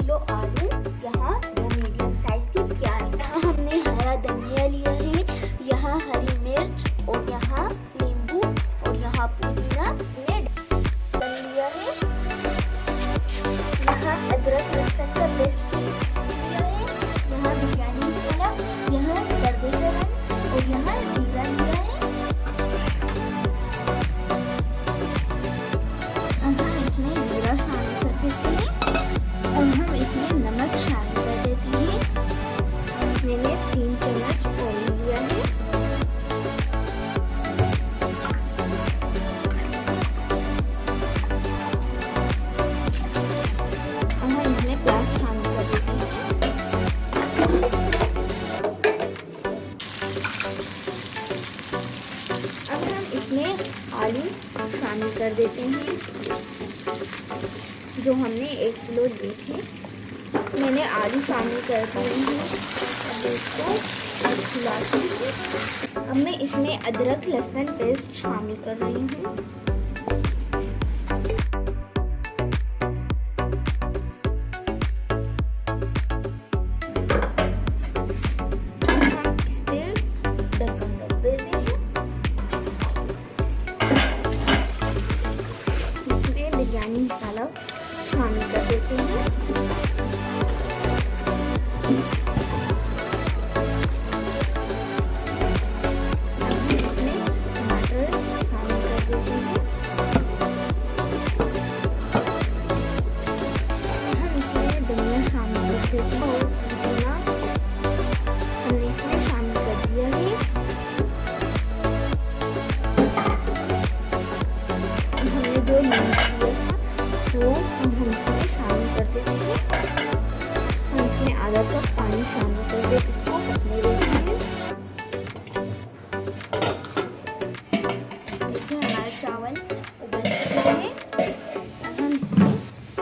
Kilo आलू, यहाँ 2 medium size की प्याज, यहाँ हमने हरा धनिया लिया है, यहाँ हरी मिर्च और यहाँ नींबू और यहाँ पुदीना डाल लिया है, यहाँ अदरक लहसुन का पेस्ट लिया है, यहाँ बिरयानी मसाला, यहाँ दरदे गरम और यहाँ जीरा लिया है। अब हम इसमें जीरा शामिल कर देते हैं और हम इसमें नमक शामिल कर देते हैं। मैंने 3 चम्मच ऑयल लिया है। अब हम इसमें प्याज शामिल कर देते हैं। अब हम इसमें आलू शामिल कर देते हैं जो हमने 1 किलो लिए थे। मैंने आलू शामिल कर दिए हैं। अब इसको खिला के अब मैं इसमें अदरक लहसुन पेस्ट शामिल कर रही हूँ। हम इस पे ढक्कन रख देते हैं। इसमें बिरयानी मसाला शामिल कर देते हैं। जो नींबू लिया था वो हम इसमें शामिल कर देते हैं। हम इसमें आधा कप पानी शामिल कर देते इसको पकने देते हैं। देखिए हमारे चावल उबल चुके हैं। अब हम इसमें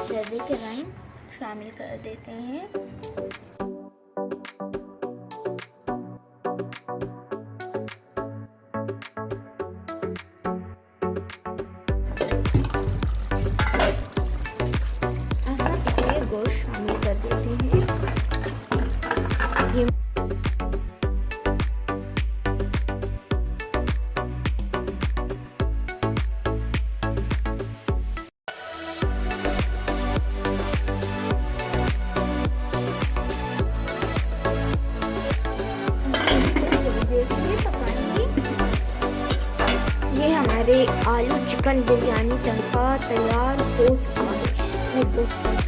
जर्दे के रंग शामिल कर देते हैं। गोश्त शामिल कर देते हैं। ये हमारे आलू चिकन बिरयानी तड़का तैयार हो चुका है।